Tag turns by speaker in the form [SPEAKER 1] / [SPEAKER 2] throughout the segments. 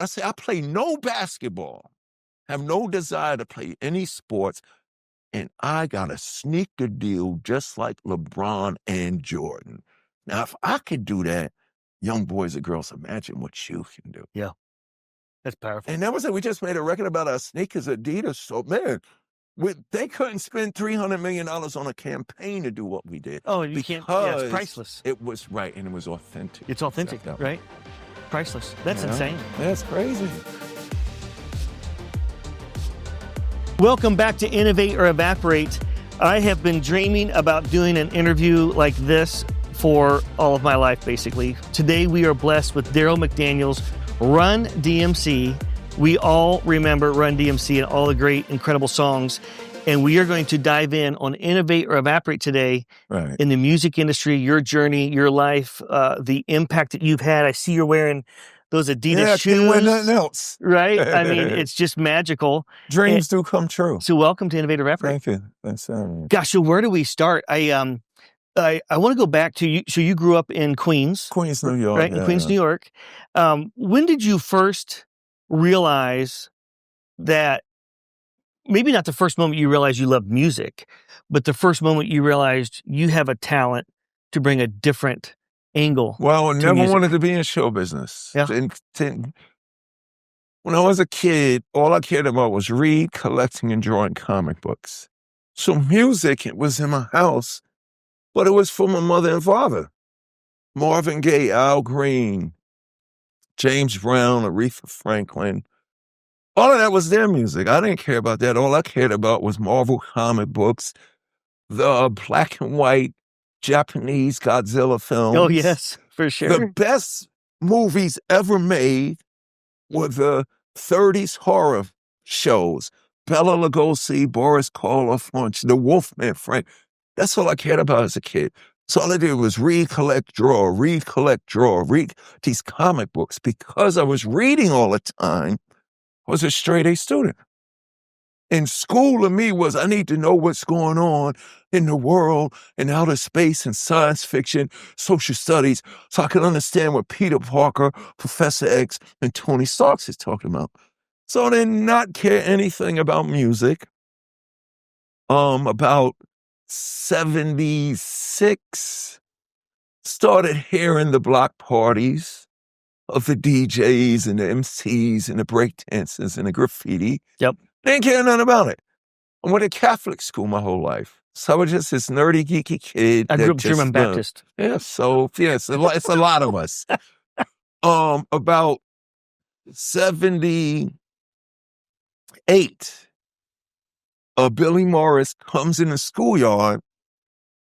[SPEAKER 1] I say, I play no basketball, have no desire to play any sports, and I got a sneaker deal just like LeBron and Jordan. Now, if I could do that, young boys and girls, imagine what you can do.
[SPEAKER 2] Yeah. That's powerful.
[SPEAKER 1] And that was it. We just made a record about our sneakers, Adidas. So, man, they couldn't spend $300 million on a campaign to do what we did.
[SPEAKER 2] Oh, you can't. Yeah, it's priceless.
[SPEAKER 1] It was right, and it was authentic.
[SPEAKER 2] It's authentic, right? Priceless. That's insane.
[SPEAKER 1] That's crazy.
[SPEAKER 2] Welcome back to Innovate or Evaporate. I have been dreaming about doing an interview like this for all of my life, basically. Today, we are blessed with Darryl McDaniels, Run-DMC. We all remember Run-DMC and all the great, incredible songs. And we are going to dive in on Innovate or Evaporate today in the music industry, your journey, your life, the impact that you've had. I see you're wearing those Adidas shoes.
[SPEAKER 1] Can't wear nothing else.
[SPEAKER 2] Right? I mean, it's just magical.
[SPEAKER 1] Dreams do come true.
[SPEAKER 2] So welcome to Innovate or Evaporate.
[SPEAKER 1] Thank you. Thanks.
[SPEAKER 2] Gosh, so where do we start? I want to go back to you. So you grew up in Queens.
[SPEAKER 1] Queens, New York.
[SPEAKER 2] Right, in Queens, New York. When did you first realize that, maybe not the first moment you realized you loved music, but the first moment you realized you have a talent to bring a different angle?
[SPEAKER 1] Well, I never wanted to be in show business.
[SPEAKER 2] Yeah.
[SPEAKER 1] When I was a kid, all I cared about was read, collecting, and drawing comic books. So music, it was in my house, but it was for my mother and father. Marvin Gaye, Al Green, James Brown, Aretha Franklin. All of that was their music. I didn't care about that. All I cared about was Marvel comic books, the black and white Japanese Godzilla films.
[SPEAKER 2] Oh, yes, for sure.
[SPEAKER 1] The best movies ever made were the 30s horror shows. Bela Lugosi, Boris Karloff, The Wolfman, Frank. That's all I cared about as a kid. So all I did was read, collect, draw, read these comic books. Because I was reading all the time, I was a straight A student. And school to me was, I need to know what's going on in the world, in outer space, and science fiction, social studies, so I can understand what Peter Parker, Professor X, and Tony Stark is talking about. So I did not care anything about music. About 76, started hearing the block parties of the DJs and the MCs and the breakdancers and the graffiti.
[SPEAKER 2] Yep.
[SPEAKER 1] Didn't care nothing about it. I went to Catholic school my whole life. So I was just this nerdy, geeky kid.
[SPEAKER 2] I grew up German Baptist.
[SPEAKER 1] It's a lot of us. About 78, Billy Morris comes in the schoolyard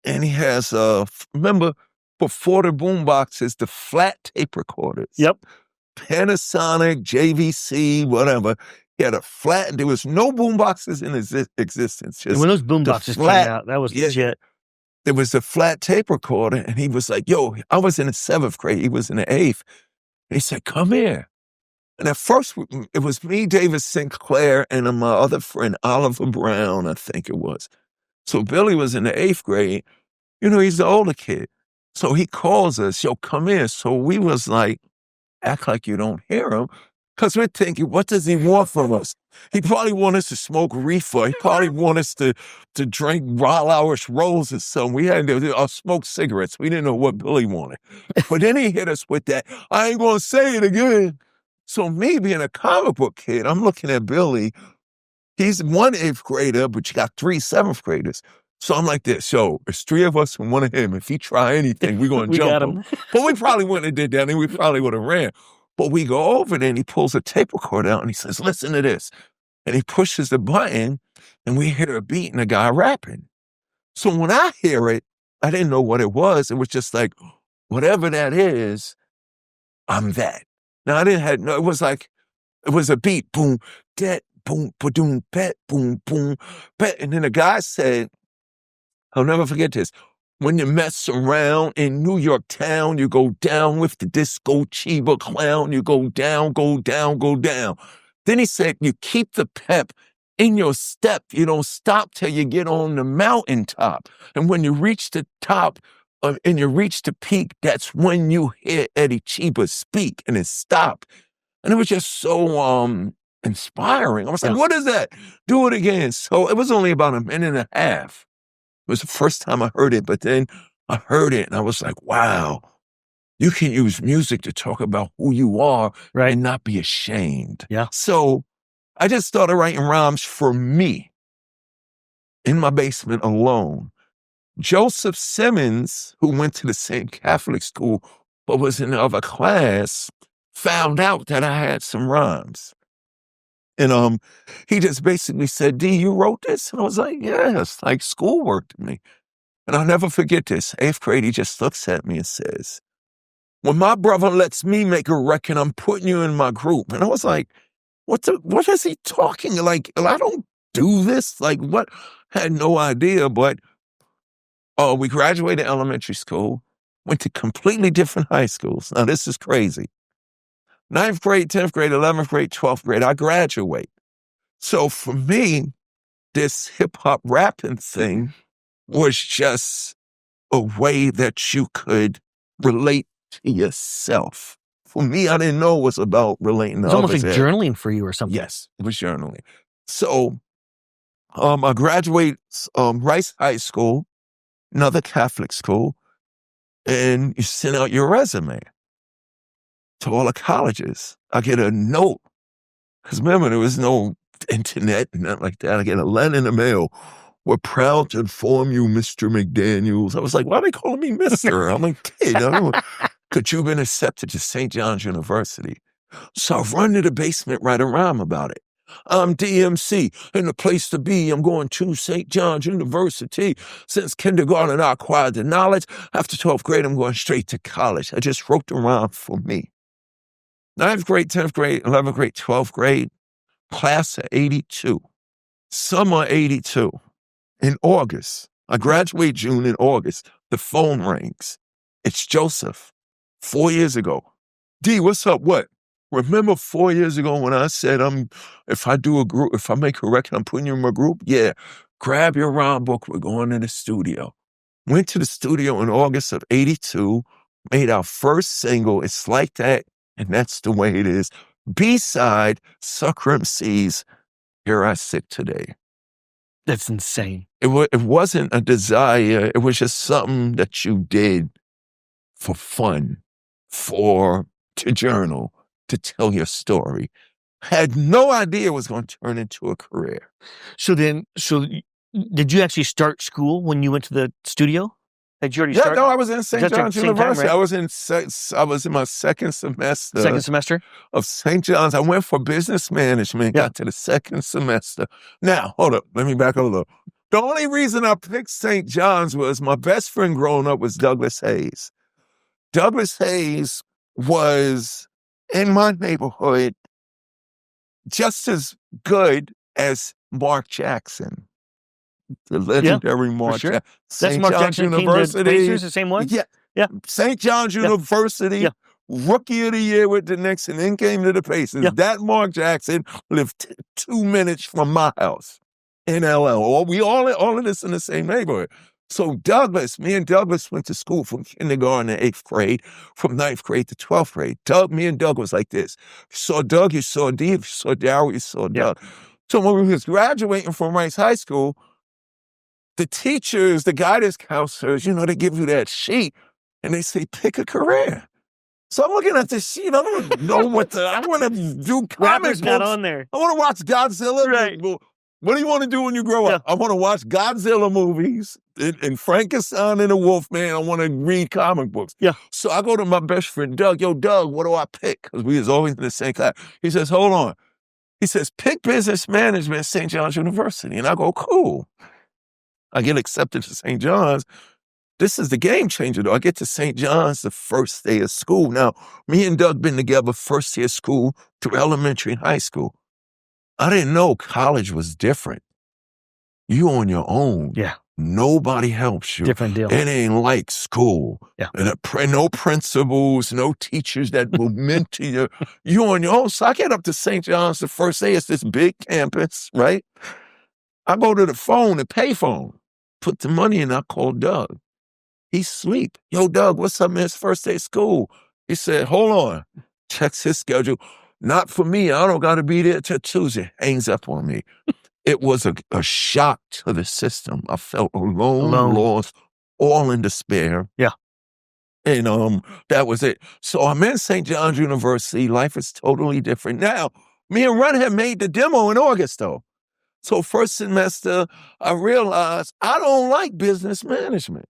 [SPEAKER 1] and he has, remember, before the boom boxes, the flat tape recorders.
[SPEAKER 2] Yep.
[SPEAKER 1] Panasonic, JVC, whatever. He had a flat, there was no boom boxes in existence.
[SPEAKER 2] And when those boom boxes came out, that was legit.
[SPEAKER 1] There was a flat tape recorder, and he was like, yo, I was in the 7th grade, he was in the 8th. And he said, come here. And at first, it was me, David Sinclair, and my other friend, Oliver Brown, I think it was. So Billy was in the 8th grade. You know, he's the older kid. So he calls us, yo, come here. So we was like, act like you don't hear him. Because we're thinking, what does he want from us? He probably want us to smoke reefer. He probably want us to drink Royal Irish Rose or something. We had to smoke cigarettes. We didn't know what Billy wanted. But then he hit us with that, I ain't going to say it again. So me being a comic book kid, I'm looking at Billy. He's one 8th grader, but you got 3 7th graders. So I'm like this, yo, there's 3 of us and 1 of him. If he try anything, we're going to jump him. But we probably wouldn't have did that, and we probably would have ran. But we go over there and he pulls a tape recorder out and he says, listen to this. And he pushes the button and we hear a beat and a guy rapping. So when I hear it, I didn't know what it was. It was just like, whatever that is, I'm that. Now I didn't have, no, it was like, it was a beat, boom, that, boom, ba-doom, bet, boom, boom, bet. And then the guy said, I'll never forget this. When you mess around in New York town, you go down with the disco Chiba clown. You go down, go down, go down. Then he said, you keep the pep in your step. You don't stop till you get on the mountaintop. And when you reach the top and you reach the peak, that's when you hear Eddie Chiba speak and it stopped. And it was just so inspiring. I was like,
[SPEAKER 2] Yeah.
[SPEAKER 1] what is that? Do it again. So it was only about a minute and a half. It was the first time I heard it, but then I heard it and I was like, wow, you can use music to talk about who you are
[SPEAKER 2] Right.
[SPEAKER 1] and not be ashamed.
[SPEAKER 2] Yeah.
[SPEAKER 1] So I just started writing rhymes for me in my basement alone. Joseph Simmons, who went to the same Catholic school but was in the other class, found out that I had some rhymes. And he just basically said, D, you wrote this? And I was like, yes, like schoolwork to me. And I'll never forget this. 8th grade, he just looks at me and says, when my brother lets me make a record, I'm putting you in my group. And I was like, what is he talking? Like, I don't do this. Like, what? Had no idea. But we graduated elementary school, went to completely different high schools. Now, this is crazy. 9th grade, 10th grade, 11th grade, 12th grade, I graduate. So for me, this hip hop rapping thing was just a way that you could relate to yourself. For me, I didn't know it was about relating to
[SPEAKER 2] It's almost
[SPEAKER 1] others.
[SPEAKER 2] like journaling for you or something.
[SPEAKER 1] Yes, it was journaling. So I graduate Rice High School, another Catholic school, and you send out your resume to all the colleges. I get a note, because remember, there was no internet and nothing like that. I get a letter in the mail. We're proud to inform you, Mr. McDaniels. I was like, why are they calling me Mr.? I'm a kid. I don't know. Could you have been accepted to St. John's University? So I run to the basement, write a rhyme about it. I'm DMC, and the place to be. I'm going to St. John's University. Since kindergarten, I acquired the knowledge. After 12th grade, I'm going straight to college. I just wrote the rhyme for me. 9th grade, 10th grade, 11th grade, 12th grade, class of 82. Summer 82. In August, I graduate June. In August, the phone rings. It's Joseph. 4 years ago. D, what's up? What? Remember 4 years ago when I said, if I make a record, I'm putting you in my group? Yeah. Grab your rhyme book. We're going to the studio. Went to the studio in August of 82, made our first single. It's Like That, and that's the way it is. B-side, Sucker MC's Here I Sit Today.
[SPEAKER 2] That's insane.
[SPEAKER 1] It wasn't a desire. It was just something that you did for fun, to journal, to tell your story. Had no idea it was going to turn into a career.
[SPEAKER 2] So did you actually start school when you went to the studio? Had you already started?
[SPEAKER 1] No, I was in St. John's University.
[SPEAKER 2] Right?
[SPEAKER 1] I was in my second semester.
[SPEAKER 2] Second semester?
[SPEAKER 1] Of St. John's. I went for business management, got to the second semester. Now, hold up. Let me back up a little. The only reason I picked St. John's was my best friend growing up was Douglas Hayes. Douglas Hayes was, in my neighborhood, just as good as Mark Jackson. The legendary Mark Jackson.
[SPEAKER 2] That's Mark Jackson
[SPEAKER 1] University.
[SPEAKER 2] Pacers, the same one?
[SPEAKER 1] Yeah. St. John's University, Rookie of the Year with the Knicks, and then came to the Pacers. That Mark Jackson lived 2 minutes from my house in LL. We all of this in the same neighborhood. So me and Douglas went to school from kindergarten to 8th grade, from 9th grade to 12th grade. Me and Doug was like this. You saw Doug, you saw D. If you saw Daryl, you saw Doug. So when we was graduating from Rice High School, the teachers, the guidance counselors, they give you that sheet and they say, pick a career. So I'm looking at this sheet. I don't know I want to do comic books.
[SPEAKER 2] Not on there.
[SPEAKER 1] I want to watch Godzilla.
[SPEAKER 2] Right.
[SPEAKER 1] What do you want to do when you grow up? I want to watch Godzilla movies and Frankenstein and the Wolfman. I want to read comic books.
[SPEAKER 2] Yeah.
[SPEAKER 1] So I go to my best friend, Doug. Yo, Doug, what do I pick? Because we was always in the same class. He says, hold on. He says, pick business management at St. John's University. And I go, cool. I get accepted to St. John's. This is the game changer, though. I get to St. John's the first day of school. Now, me and Doug been together first year of school through elementary and high school. I didn't know college was different. You on your own.
[SPEAKER 2] Yeah.
[SPEAKER 1] Nobody helps you.
[SPEAKER 2] Different deal.
[SPEAKER 1] It ain't like school.
[SPEAKER 2] Yeah.
[SPEAKER 1] And no principals, no teachers that will mentor you. You on your own. So I get up to St. John's the first day. It's this big campus, right? I go to the phone, the payphone, put the money in. I call Doug. He's asleep. Yo, Doug, what's up, man? It's first day of school. He said, hold on. Checks his schedule. Not for me. I don't got to be there till Tuesday. Hangs up on me. It was a shock to the system. I felt alone, lost, all in despair.
[SPEAKER 2] Yeah.
[SPEAKER 1] And that was it. So I'm in St. John's University. Life is totally different now. Me and Run had made the demo in August, though. So first semester, I realized I don't like business management.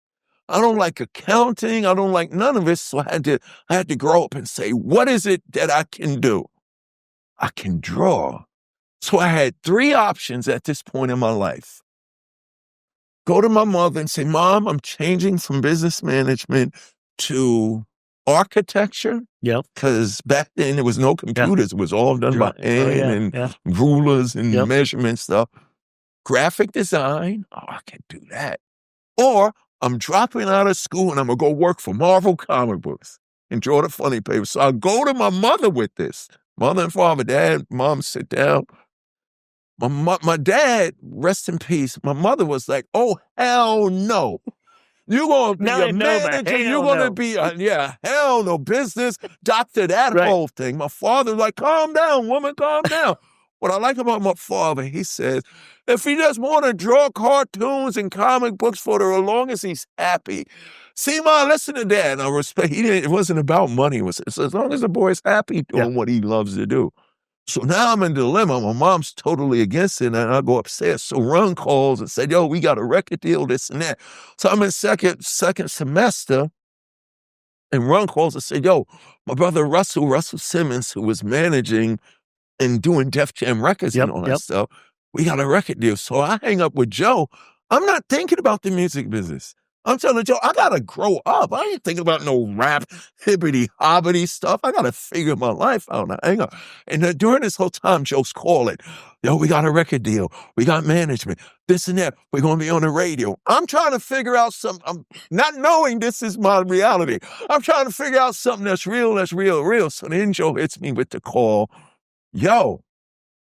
[SPEAKER 1] I don't like accounting. I don't like none of it. So I had to grow up and say, what is it that I can do? I can draw. So I had 3 options at this point in my life. Go to my mother and say, Mom, I'm changing from business management to architecture.
[SPEAKER 2] Yep.
[SPEAKER 1] Because back then there was no computers. It was all done by hand and rulers and measurement stuff. Graphic design. Oh, I can do that. Or I'm dropping out of school and I'm going to go work for Marvel comic books and draw the funny paper. So I go to my mother with this. Mother and father, dad, mom, sit down. My dad, rest in peace, my mother was like, oh, hell no. You're going to be a manager. You're going to be, hell no, business, doctor, that whole thing. My father was like, calm down, woman, calm down. What I like about my father, he says, if he just want to draw cartoons and comic books for as long as he's happy. See, Mom, listen to Dad. And I respect, it wasn't about money. It was as long as the boy's happy doing what he loves to do. So now I'm in a dilemma. My mom's totally against it, and I go upstairs. So Run calls and said, yo, we got a record deal, this and that. So I'm in second semester, and Run calls and said, yo, my brother Russell Simmons, who was managing and doing Def Jam Records and all that stuff, we got a record deal. So I hang up with Joe. I'm not thinking about the music business. I'm telling Joe, I got to grow up. I ain't thinking about no rap, hibbity-hobbity stuff. I got to figure my life out. Now, hang on. And during this whole time, Joe's calling. Yo, we got a record deal. We got management. This and that. We're going to be on the radio. I'm trying to figure out something. I'm not knowing this is my reality. I'm trying to figure out something that's real. So then Joe hits me with the call. Yo,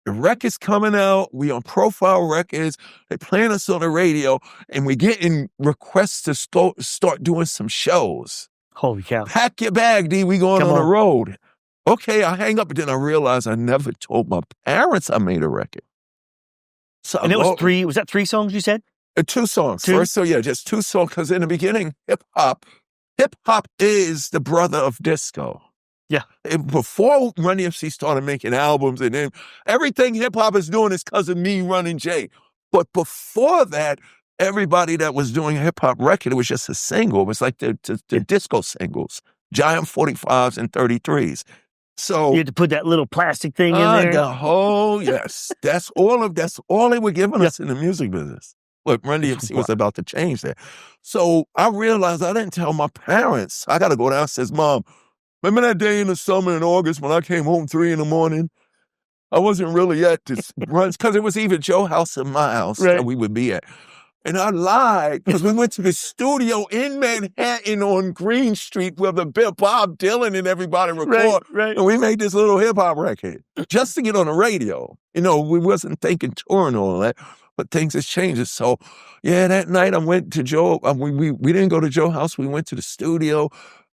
[SPEAKER 1] the record's coming out. We on Profile Records. They playing us on the radio, and we getting requests to start doing some shows.
[SPEAKER 2] Holy cow.
[SPEAKER 1] Pack your bag, D. We going on the road. Okay, I hang up, but then I realized I never told my parents I made a record. So
[SPEAKER 2] and it was 3, was that 3 songs you said?
[SPEAKER 1] 2 songs.
[SPEAKER 2] 2?
[SPEAKER 1] First, just 2 songs, because in the beginning, hip-hop is the brother of disco.
[SPEAKER 2] Yeah.
[SPEAKER 1] And before Run-DMC started making albums, and then everything hip-hop is doing is because of me, Run and Jay. But before that, everybody that was doing a hip-hop record, it was just a single. It was like the disco singles, giant 45s and 33s. So
[SPEAKER 2] you had to put that little plastic thing in there.
[SPEAKER 1] That's all they were giving us in the music business. Look, Run-DMC was about to change that. So I realized I didn't tell my parents. I got to go down and says, Mom, remember that day in the summer in August when I came home 3 a.m? I wasn't really at this brunch because it was either Joe's house or my house that we would be at. And I lied because we went to the studio in Manhattan on Green Street where the Bob Dylan and everybody record.
[SPEAKER 2] Right.
[SPEAKER 1] And we made this little hip-hop record just to get on the radio. You know, we wasn't thinking touring and all that, but things has changed. So, that night I went to Joe. We didn't go to Joe's house. We went to the studio.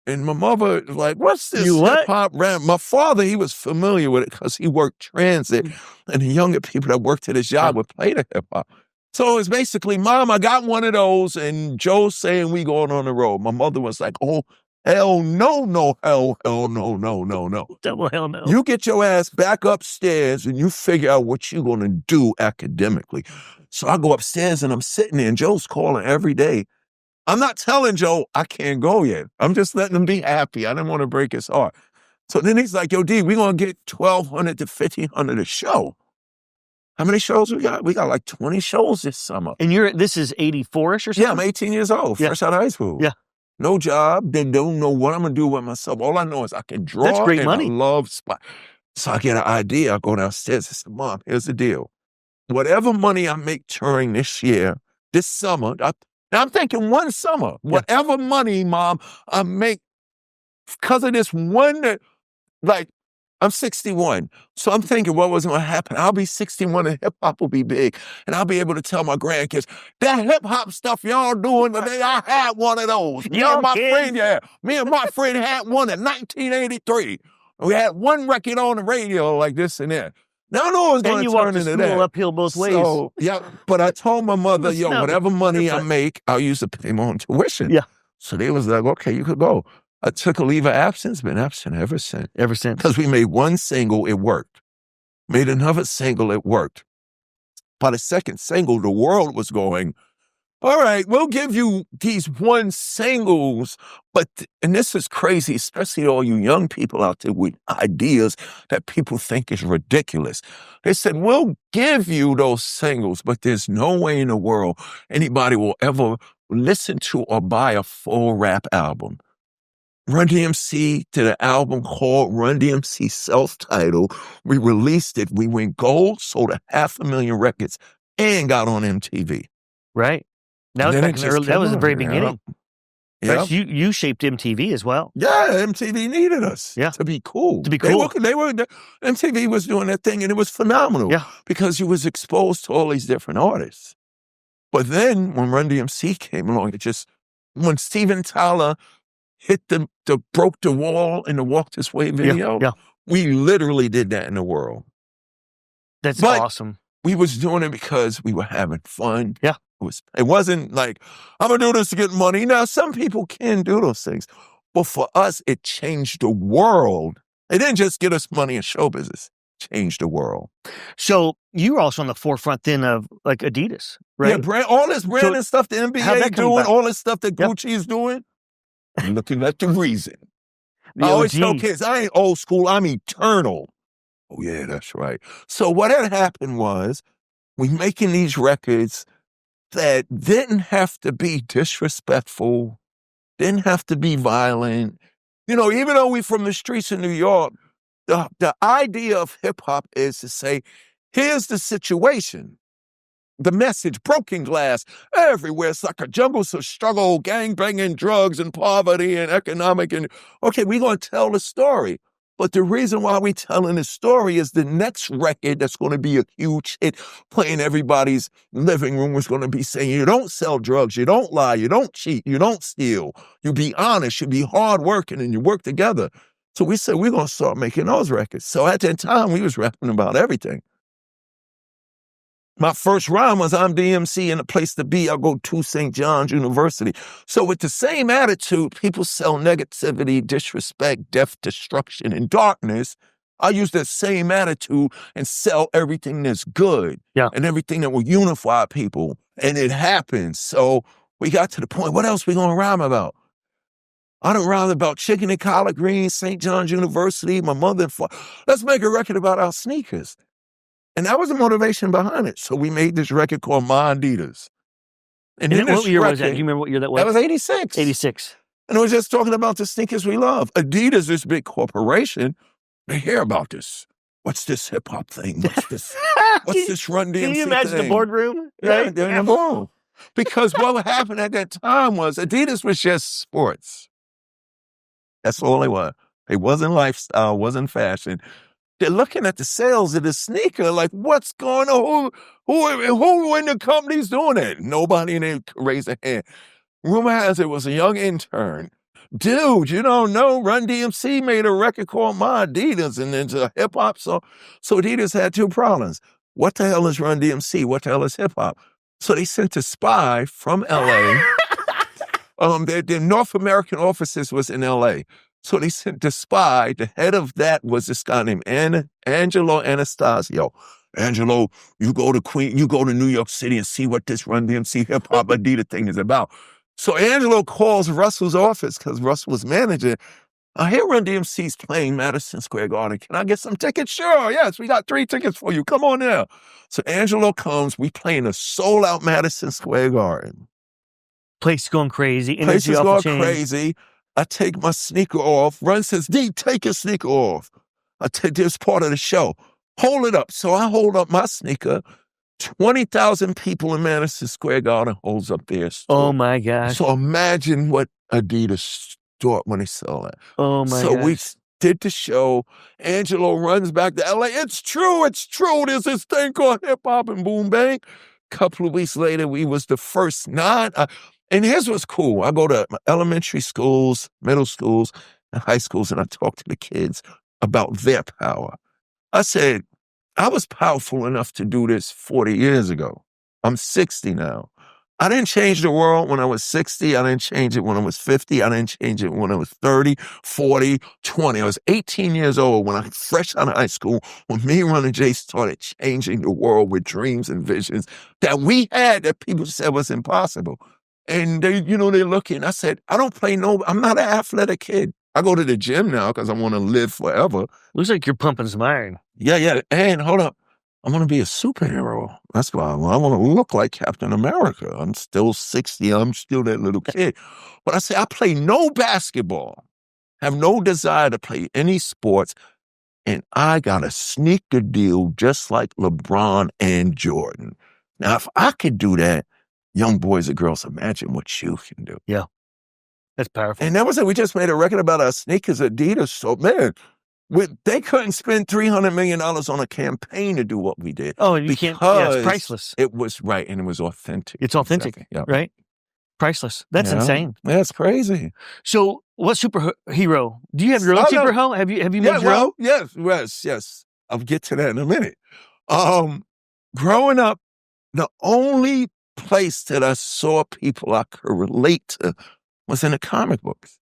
[SPEAKER 1] And my mother was like, what's this hip-hop rap? My father, he was familiar with it because he worked transit. And the younger people that worked at his job would play the hip-hop. So it was basically, Mom, I got one of those. And Joe's saying we going on the road. My mother was like, oh, hell no, hell no.
[SPEAKER 2] Double hell no.
[SPEAKER 1] You get your ass back upstairs and you figure out what you're going to do academically. So I go upstairs and I'm sitting there and Joe's calling every day. I'm not telling Joe I can't go yet. I'm just letting him be happy. I didn't want to break his heart. So then he's like, yo, D, we're going to get 1,200 to 1,500 a show. How many shows we got? We got like 20 shows this summer.
[SPEAKER 2] And this is 84-ish or something?
[SPEAKER 1] Yeah, I'm 18 years old, fresh out of high school.
[SPEAKER 2] Yeah.
[SPEAKER 1] No job. They don't know what I'm going to do with myself. All I know is I can draw.
[SPEAKER 2] That's great money.
[SPEAKER 1] I love spot. So I get an idea. I go downstairs. I said, Mom, here's the deal. Whatever money I make during this summer, now I'm thinking one summer, whatever money, Mom, I make because of this one, I'm 61. So I'm thinking what was going to happen. I'll be 61 and hip hop will be big. And I'll be able to tell my grandkids, that hip hop stuff y'all doing today, I had one of those. Me and my friend had one in 1983. We had one record on the radio like this and that. Now I know it was going to turn into that.
[SPEAKER 2] And you walked uphill both ways.
[SPEAKER 1] So, yeah, but I told my mother, yo, whatever money I make, I'll use to pay my own tuition.
[SPEAKER 2] Yeah.
[SPEAKER 1] So they was like, okay, you could go. I took a leave of absence, been absent ever since.
[SPEAKER 2] Ever since.
[SPEAKER 1] Because we made one single, it worked. Made another single, it worked. By the second single, the world was going, all right, we'll give you these one singles, and this is crazy, especially all you young people out there with ideas that people think is ridiculous. They said, we'll give you those singles, but there's no way in the world anybody will ever listen to or buy a full rap album. Run-DMC did an album called Run-DMC self-titled. We released it. We went gold, sold 500,000 records, and got on MTV.
[SPEAKER 2] Right. That was the very beginning.
[SPEAKER 1] Yeah.
[SPEAKER 2] Right? So you shaped MTV as well.
[SPEAKER 1] Yeah, MTV needed us to be cool. MTV was doing that thing, and it was phenomenal because you was exposed to all these different artists. But then when Run-DMC came along, when Steven Tyler hit broke the wall in the Walk This Way video, we literally did that in the world.
[SPEAKER 2] That's awesome.
[SPEAKER 1] We was doing it because we were having fun.
[SPEAKER 2] Yeah.
[SPEAKER 1] It wasn't like, I'm going to do this to get money. Now, some people can do those things. But for us, it changed the world. It didn't just get us money in show business. It changed the world.
[SPEAKER 2] So you were also on the forefront then of like Adidas, right?
[SPEAKER 1] Yeah, all this branding stuff the NBA doing, all this stuff that Gucci is doing. I'm looking at the reason. I always tell kids, I ain't old school, I'm eternal. Oh, yeah, that's right. So what had happened was we making these records that didn't have to be disrespectful, didn't have to be violent. You know, even though we from the streets of New York, the idea of hip-hop is to say, here's the situation. The message, broken glass everywhere. It's like a jungle of struggle, gangbanging, drugs, and poverty, and economic. And okay, we're going to tell the story. But the reason why we're telling the story is the next record that's going to be a huge hit, playing everybody's living room, is going to be saying, you don't sell drugs, you don't lie, you don't cheat, you don't steal, you be honest, you be hardworking, and you work together. So we said, we're going to start making those records. So at that time, we was rapping about everything. My first rhyme was, I'm DMC and a place to be. I'll go to St. John's University. So with the same attitude, people sell negativity, disrespect, death, destruction, and darkness. I use that same attitude and sell everything that's good and everything that will unify people. And it happens. So we got to the point, what else we going to rhyme about? I don't rhyme about chicken and collard greens, St. John's University, my mother and father. Let's make a record about our sneakers. And that was the motivation behind it. So we made this record called My Adidas.
[SPEAKER 2] And then what year was that? Do you remember what year that was?
[SPEAKER 1] That was 86.
[SPEAKER 2] 86.
[SPEAKER 1] And it was just talking about the sneakers we love. Adidas, this big corporation, they hear about this. What's this hip-hop thing? What's this Run-DMC thing?
[SPEAKER 2] Can you imagine the boardroom?
[SPEAKER 1] Yeah,
[SPEAKER 2] right?
[SPEAKER 1] they're in the boardroom. Because what happened at that time was Adidas was just sports. That's all they were. It wasn't lifestyle, wasn't fashion. They're looking at the sales of the sneaker like, what's going on? Who in the company's doing it? Nobody in there could raise a hand. Rumor has it was a young intern. Dude, you don't know, Run-DMC made a record called My Adidas, and it's a hip-hop song. So Adidas had two problems. What the hell is Run-DMC? What the hell is hip-hop? So they sent a spy from L.A. Their North American offices was in L.A., so they sent the spy. The head of that was this guy named Angelo Anastasio. Angelo, you go to New York City and see what this Run-DMC hip-hop Adidas thing is about. So Angelo calls Russell's office because Russell was manager. I hear Run-DMC's playing Madison Square Garden. Can I get some tickets? Sure, yes, we got 3 tickets for you. Come on now. So Angelo comes. We playing a sold-out Madison Square Garden.
[SPEAKER 2] Place going crazy.
[SPEAKER 1] Place is going crazy. I take my sneaker off. Run says, D, take your sneaker off. I take this part of the show. Hold it up. So I hold up my sneaker. 20,000 people in Madison Square Garden holds up their store.
[SPEAKER 2] Oh, my gosh.
[SPEAKER 1] So imagine what Adidas thought when they saw that.
[SPEAKER 2] Oh, my gosh.
[SPEAKER 1] So we did the show. Angelo runs back to L.A. It's true. There's this thing called hip-hop and boom bang. Couple of weeks later, we was the first and here's what's cool. I go to elementary schools, middle schools, and high schools, and I talk to the kids. about their power. I said, I was powerful enough to do this 40 years ago. I'm 60 now. I didn't change the world when I was 60. I didn't change it when I was 50. I didn't change it when I was 30, 40, 20. I was 18 years old when I fresh out of high school, when me and Run and Jay started changing the world with dreams and visions that we had that people said was impossible. And they're looking. I said, I'm not an athletic kid. I go to the gym now because I want to live forever.
[SPEAKER 2] Looks like you're pumping some iron.
[SPEAKER 1] Yeah. And hold up. I want to be a superhero. That's why I want to look like Captain America. I'm still 60. I'm still that little kid. But I say, I play no basketball, have no desire to play any sports, and I got a sneaker deal just like LeBron and Jordan. Now, if I could do that, young boys and girls, imagine what you can do.
[SPEAKER 2] Yeah. That's powerful.
[SPEAKER 1] And that was it. We just made a record about our sneakers, Adidas. So, man, they couldn't spend $300 million on a campaign to do what we did.
[SPEAKER 2] Oh, you can't. Yeah, it's priceless.
[SPEAKER 1] It was right, and it was authentic.
[SPEAKER 2] It's authentic,
[SPEAKER 1] exactly.
[SPEAKER 2] right? Priceless. That's insane.
[SPEAKER 1] That's crazy.
[SPEAKER 2] So, what superhero? Do you have your own superhero? Have you made your own?
[SPEAKER 1] Yes. I'll get to that in a minute. Growing up, the only place that I saw people I could relate to was in the comic books.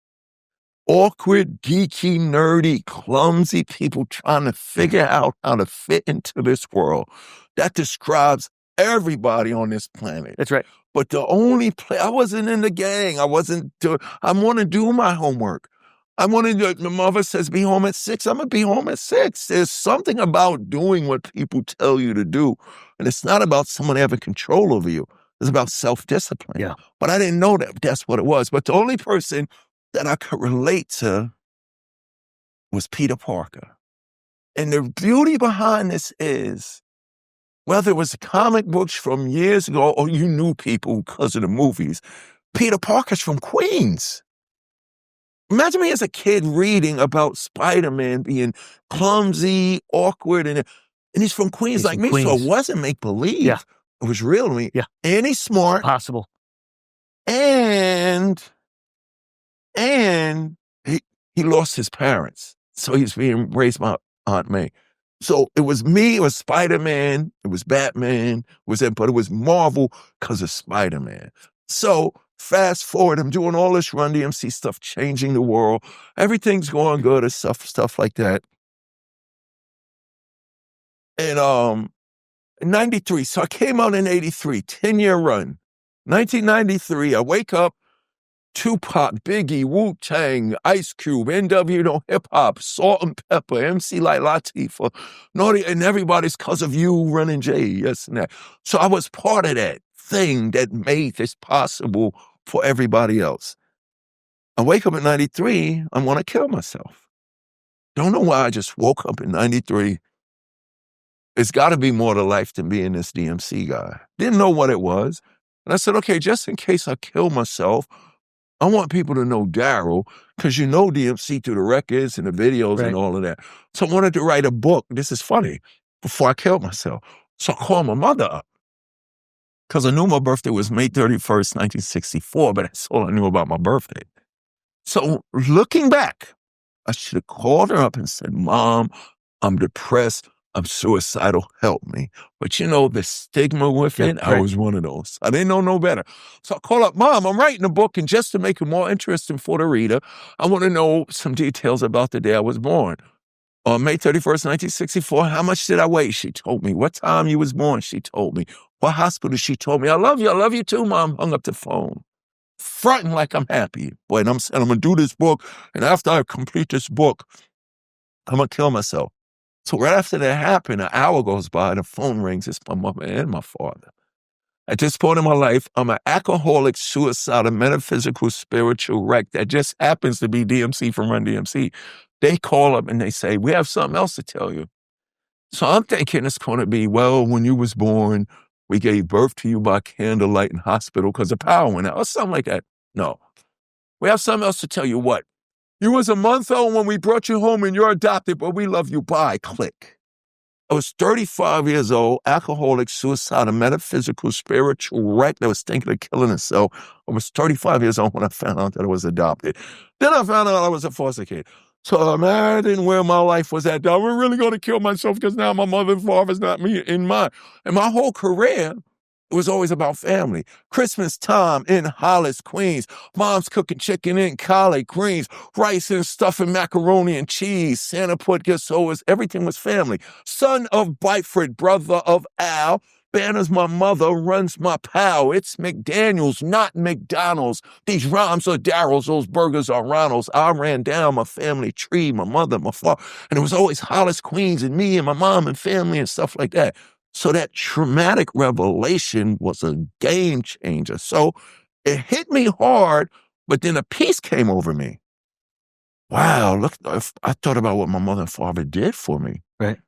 [SPEAKER 1] Awkward, geeky, nerdy, clumsy people trying to figure out how to fit into this world. That describes everybody on this planet.
[SPEAKER 2] That's right.
[SPEAKER 1] But the only place, I wasn't in the gang. I want to do my homework. My mother says, be home at 6. I'm going to be home at 6. There's something about doing what people tell you to do. And it's not about someone having control over you. It's about self-discipline.
[SPEAKER 2] Yeah.
[SPEAKER 1] But I didn't know that that's what it was. But the only person that I could relate to was Peter Parker. And the beauty behind this is, whether it was the comic books from years ago or you knew people because of the movies, Peter Parker's from Queens. Imagine me as a kid reading about Spider-Man being clumsy, awkward, and he's from Queens like me, so it wasn't make-believe.
[SPEAKER 2] Yeah.
[SPEAKER 1] It was real to me.
[SPEAKER 2] Yeah.
[SPEAKER 1] And he's smart.
[SPEAKER 2] Possible.
[SPEAKER 1] And he lost his parents. So he's being raised by Aunt May. So it was me, it was Spider-Man, it was Batman, but it was Marvel because of Spider-Man. So fast forward, I'm doing all this Run-DMC stuff, changing the world. Everything's going good and stuff like that. And in 93, so I came out in 83, 10-year run. 1993, I wake up, Tupac, Biggie, Wu-Tang, Ice Cube, NWO, hip-hop, Salt and Pepper, MC like Latifah, Naughty, and everybody's because of you, Run and Jay, yes and that. So I was part of that thing that made this possible for everybody else. I wake up in 93, I want to kill myself. Don't know why I just woke up in 93. It's got to be more to life than being this DMC guy. Didn't know what it was. And I said, okay, just in case I kill myself, I want people to know Daryl, because you know DMC through the records and the videos and all of that. So I wanted to write a book. This is funny. Before I killed myself. So I called my mother up, because I knew my birthday was May 31st, 1964, but that's all I knew about my birthday. So looking back, I should have called her up and said, Mom, I'm depressed. I'm suicidal. Help me. But the stigma with it, I was one of those. I didn't know no better. So I call up, Mom, I'm writing a book, and just to make it more interesting for the reader, I want to know some details about the day I was born. On May 31st, 1964, how much did I weigh? She told me. What time you was born? She told me. What hospital? She told me. I love you too, Mom. Hung up the phone. Fronting like I'm happy. Boy, and I'm saying I'm going to do this book, and after I complete this book, I'm going to kill myself. So right after that happened, an hour goes by, the phone rings. It's my mother and my father. At this point in my life, I'm an alcoholic, suicidal, metaphysical, spiritual wreck that just happens to be DMC from Run-DMC. They call up and they say, we have something else to tell you. So I'm thinking it's going to be, well, when you was born, we gave birth to you by candlelight in hospital because the power went out or something like that. No. We have something else to tell you. What? You was a month old when we brought you home and you're adopted, but we love you. Bye. Click. I was 35 years old, alcoholic, suicidal, metaphysical, spiritual wreck that was thinking of killing himself. I was 35 years old when I found out that I was adopted. Then I found out I was a foster kid. So imagine where my life was at. I'm really going to kill myself because now my mother and father's not me in mine. And my whole career, it was always about family. Christmas time in Hollis, Queens. Mom's cooking chicken and collard greens, rice and stuffing, macaroni and cheese. Santa put gifts, everything was family. Son of Byford, brother of Al. Banner's my mother, runs my pal. It's McDaniels, not McDonald's. These rhymes are Daryl's, those burgers are Ronald's. I ran down my family tree, my mother, my father, and it was always Hollis, Queens, and me and my mom and family and stuff like that. So that traumatic revelation was a game changer. So it hit me hard, but then a peace came over me. Wow, look, I thought about what my mother and father did for me.
[SPEAKER 2] Right.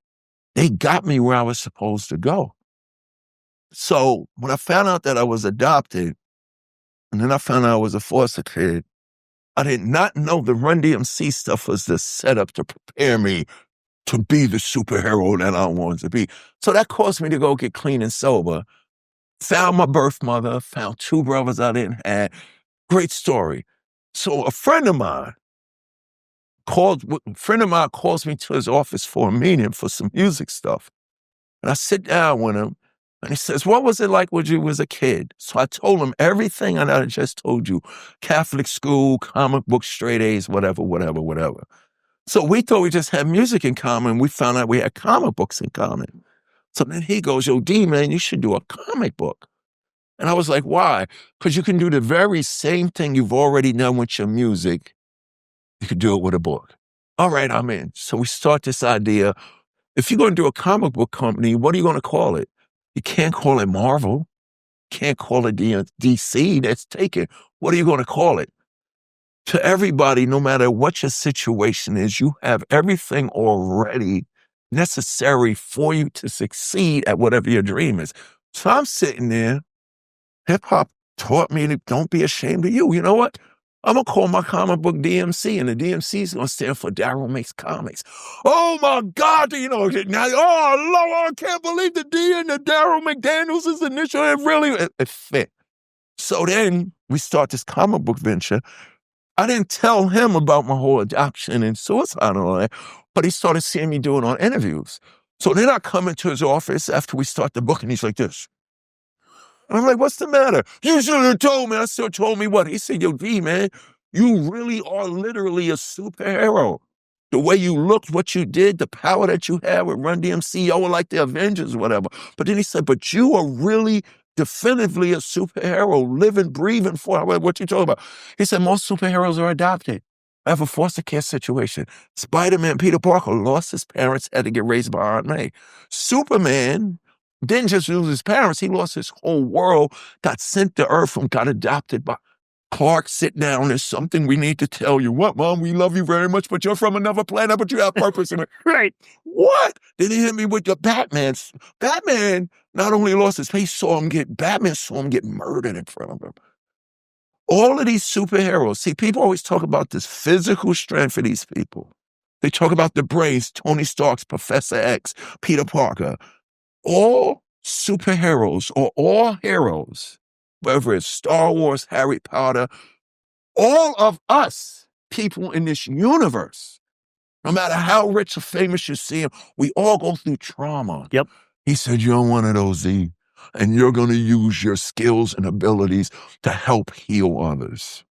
[SPEAKER 1] They got me where I was supposed to go. So when I found out that I was adopted, and then I found out I was a foster kid, I did not know the Run-DMC stuff was the setup to prepare me to be the superhero that I wanted to be. So that caused me to go get clean and sober. Found my birth mother, found two brothers I didn't have. Great story. So a friend of mine calls me to his office for a meeting for some music stuff. And I sit down with him, and he says, what was it like when you was a kid? So I told him everything I just told you. Catholic school, comic book, straight A's, whatever. So we thought we just had music in common. We found out we had comic books in common. So then he goes, yo, D, man, you should do a comic book. And I was like, why? Because you can do the very same thing you've already done with your music. You could do it with a book. All right, I'm in. So we start this idea. If you're going to do a comic book company, what are you going to call it? You can't call it Marvel. You can't call it DC. That's taken. What are you going to call it? To everybody, no matter what your situation is, you have everything already necessary for you to succeed at whatever your dream is. So I'm sitting there. Hip hop taught me to don't be ashamed of you. You know what? I'm going to call my comic book DMC, and the DMC is going to stand for Daryl Makes Comics. Oh, my God. You know, now, oh, Lord, I can't believe the D and the Darryl McDaniels is initial. It fit. So then we start this comic book venture. I didn't tell him about my whole adoption and suicide and all that, but he started seeing me do it on interviews. So then I come into his office after we start the book, and he's like this. And I'm like, what's the matter? You should have told me. I still told me what? He said, yo, D, man, you really are literally a superhero. The way you looked, what you did, the power that you had with Run-DMC, y'all were like the Avengers or whatever. But then he said, but you are really definitively a superhero, living, breathing for what you talking about. He said, most superheroes are adopted. I have a foster care situation. Spider-Man, Peter Parker, lost his parents, had to get raised by Aunt May. Superman didn't just lose his parents, he lost his whole world, got sent to Earth and got adopted by Clark. Sit down, there's something we need to tell you. What, Mom? We love you very much, but you're from another planet, but you have purpose. Right. What? Then he hit me with the Batman. Batman not only lost his face, Batman saw him get murdered in front of him. All of these superheroes, see, people always talk about this physical strength for these people. They talk about the brains, Tony Stark's, Professor X, Peter Parker. All superheroes or all heroes, whether it's Star Wars, Harry Potter, all of us people in this universe, no matter how rich or famous you see them, we all go through trauma.
[SPEAKER 2] Yep.
[SPEAKER 1] He said, you're one of those, Z, and you're going to use your skills and abilities to help heal others.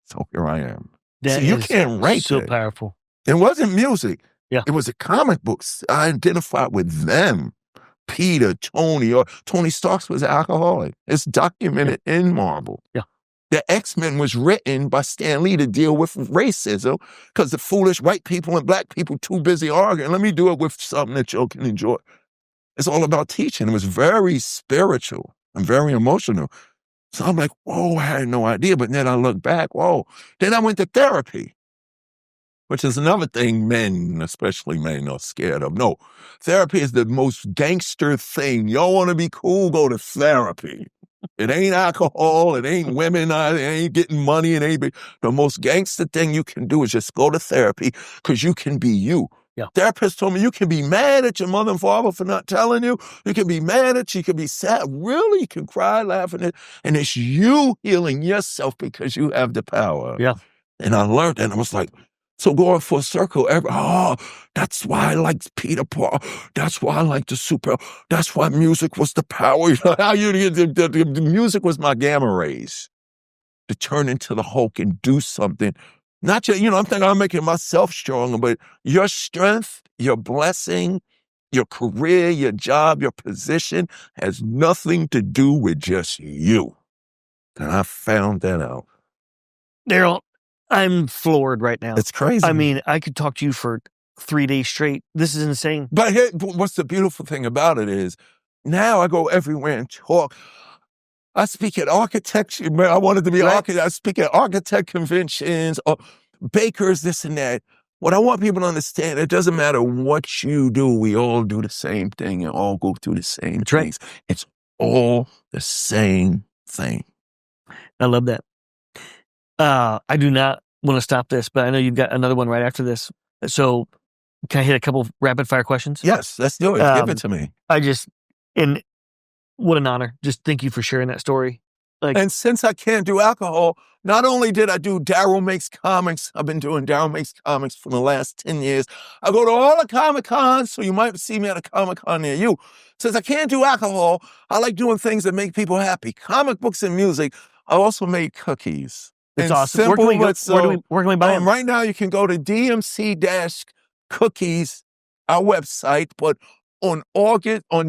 [SPEAKER 1] So here I am.
[SPEAKER 2] That
[SPEAKER 1] you can't write
[SPEAKER 2] so
[SPEAKER 1] that.
[SPEAKER 2] Powerful.
[SPEAKER 1] It wasn't music.
[SPEAKER 2] Yeah.
[SPEAKER 1] It was the comic books. I identified with them. Peter, Tony, or Tony Stark was an alcoholic. It's documented in Marvel.
[SPEAKER 2] Yeah.
[SPEAKER 1] The X-Men was written by Stan Lee to deal with racism because the foolish white people and black people too busy arguing. Let me do it with something that y'all can enjoy. It's all about teaching. It was very spiritual and very emotional. So I'm like, whoa, I had no idea. But then I look back, whoa. Then I went to therapy, which is another thing men, especially men, are scared of. No, therapy is the most gangster thing. Y'all want to be cool, go to therapy. It ain't alcohol, it ain't women, it ain't getting money, it ain't the most gangster thing you can do is just go to therapy because you can be you.
[SPEAKER 2] Yeah.
[SPEAKER 1] Therapist told me you can be mad at your mother and father for not telling you. You can be mad at you can be sad. Really, you can cry, laughing, and it's you healing yourself because you have the power.
[SPEAKER 2] Yeah.
[SPEAKER 1] And I learned that, and I was like, So going full circle, that's why I liked Peter Paul. That's why I liked the super. That's why music was the power. The music was my gamma rays to turn into the Hulk and do something. Not just, I'm thinking I'm making myself stronger, but your strength, your blessing, your career, your job, your position has nothing to do with just you. And I found that out.
[SPEAKER 2] Daryl, I'm floored right now.
[SPEAKER 1] It's crazy.
[SPEAKER 2] I mean, I could talk to you for 3 days straight. This is insane.
[SPEAKER 1] But what's the beautiful thing about it is now I go everywhere and talk. I speak at architecture. I wanted to be an architect. I speak at architect conventions or bakers, this and that. What I want people to understand, it doesn't matter what you do. We all do the same thing and all go through the same things. Right. It's all the same thing.
[SPEAKER 2] I love that. I do not want to stop this, but I know you've got another one right after this. So can I hit a couple rapid fire questions?
[SPEAKER 1] Yes, let's do it. Give it to me.
[SPEAKER 2] And what an honor. Just thank you for sharing that story.
[SPEAKER 1] And since I can't do alcohol, not only did I do Daryl Makes Comics, I've been doing Daryl Makes Comics for the last 10 years. I go to all the Comic-Cons, so you might see me at a Comic-Con near you. Since I can't do alcohol, I like doing things that make people happy. Comic books and music. I also made cookies.
[SPEAKER 2] It's awesome. Simple, where can we buy them?
[SPEAKER 1] Right now, you can go to DMC-Cookies, our website, but on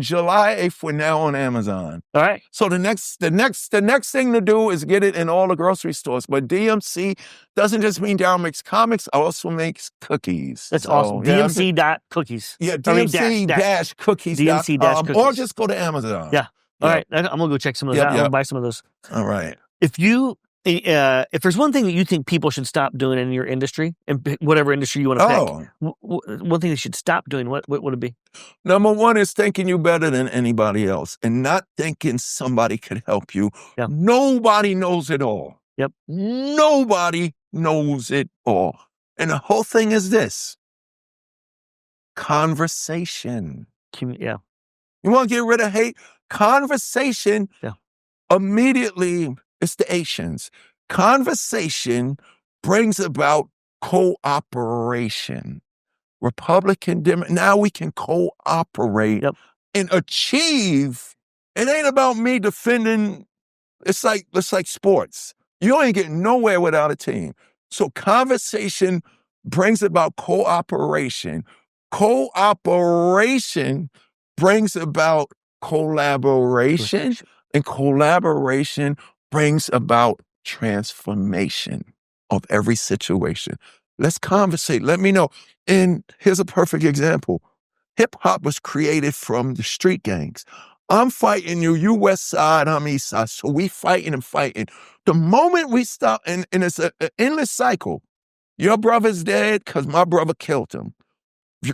[SPEAKER 1] July 8th, we're now on Amazon.
[SPEAKER 2] All right.
[SPEAKER 1] So the next thing to do is get it in all the grocery stores. But DMC doesn't just mean Daryl Makes Comics. I also makes cookies.
[SPEAKER 2] That's awesome. DMC.cookies.
[SPEAKER 1] Yeah, DMC-cookies.
[SPEAKER 2] DMC-cookies.
[SPEAKER 1] Or just go to Amazon.
[SPEAKER 2] Yeah. All right. I'm going to go check some of those out. I'm going to buy some of those.
[SPEAKER 1] All right.
[SPEAKER 2] If there's one thing that you think people should stop doing in your industry, and whatever industry you want to pick, one thing they should stop doing, what would it be?
[SPEAKER 1] Number one is thinking you better than anybody else and not thinking somebody could help you.
[SPEAKER 2] Yep.
[SPEAKER 1] Nobody knows it all.
[SPEAKER 2] Yep.
[SPEAKER 1] Nobody knows it all. And the whole thing is this: conversation.
[SPEAKER 2] Yeah.
[SPEAKER 1] You want to get rid of hate? Conversation.
[SPEAKER 2] Yeah.
[SPEAKER 1] Immediately, it's the Asians. Conversation brings about cooperation. Now we can cooperate and achieve. It ain't about me defending. It's like sports. You ain't getting nowhere without a team. So conversation brings about cooperation. Cooperation brings about collaboration. And collaboration brings about transformation of every situation. Let's conversate. Let me know. And here's a perfect example. Hip hop was created from the street gangs. I'm fighting you. You West Side, I'm East Side. So we fighting and fighting. The moment we stop, and it's an endless cycle. Your brother's dead because my brother killed him.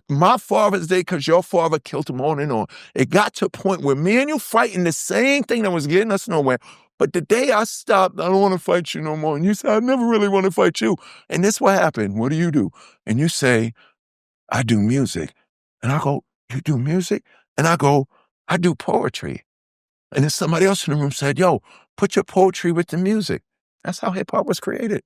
[SPEAKER 1] My father's dead because your father killed him, on and on. It got to a point where me and you fighting the same thing that was getting us nowhere. But the day I stopped, I don't want to fight you no more. And you say, I never really want to fight you. And this what happened. What do? And you say, I do music. And I go, you do music? And I go, I do poetry. And then somebody else in the room said, yo, put your poetry with the music. That's how hip hop was created.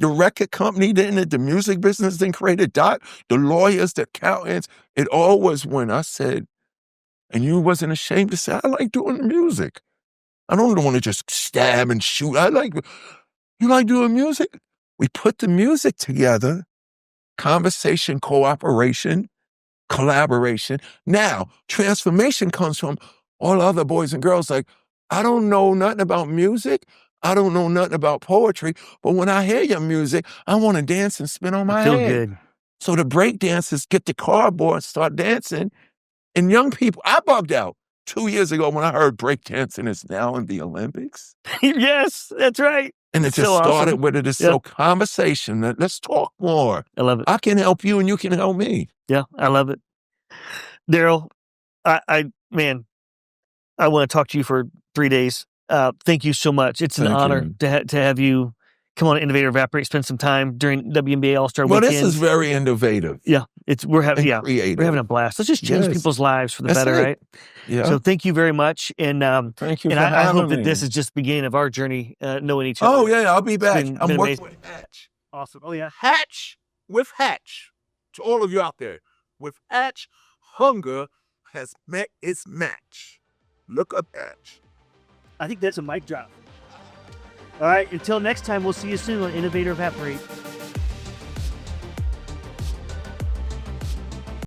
[SPEAKER 1] The record company didn't, the music business didn't create it. The lawyers, the accountants, it all was when I said, and you wasn't ashamed to say, I like doing the music. I don't want to just stab and shoot. You like doing music? We put the music together, conversation, cooperation, collaboration. Now, transformation comes from all other boys and girls like, I don't know nothing about music. I don't know nothing about poetry, but when I hear your music, I want to dance and spin on my head.
[SPEAKER 2] Good.
[SPEAKER 1] So the break dancers get the cardboard and start dancing. And young people, I bugged out 2 years ago when I heard break dancing is now in the Olympics.
[SPEAKER 2] Yes, that's right.
[SPEAKER 1] And it just started with it. It's so conversation. Let's talk more.
[SPEAKER 2] I love it.
[SPEAKER 1] I can help you and you can help me.
[SPEAKER 2] Yeah, I love it. Daryl, I want to talk to you for 3 days. Thank you so much. It's an honor to have you come on Innovate or Evaporate, spend some time during WNBA All-Star Weekend.
[SPEAKER 1] Well, this is very innovative.
[SPEAKER 2] Yeah, we're having a blast. Let's just change people's lives for the better, right?
[SPEAKER 1] Yeah.
[SPEAKER 2] So thank you very much, and
[SPEAKER 1] thank you.
[SPEAKER 2] And I hope that this is just the beginning of our journey, knowing each other.
[SPEAKER 1] Oh yeah, I'll be back. I'm working with Hatch.
[SPEAKER 2] Awesome. Oh yeah, Hatch.
[SPEAKER 1] with Hatch, to all of you out there, with Hatch, hunger has met its match. Look up Hatch.
[SPEAKER 2] I think that's a mic drop. All right, until next time, we'll see you soon on Innovate or Evaporate.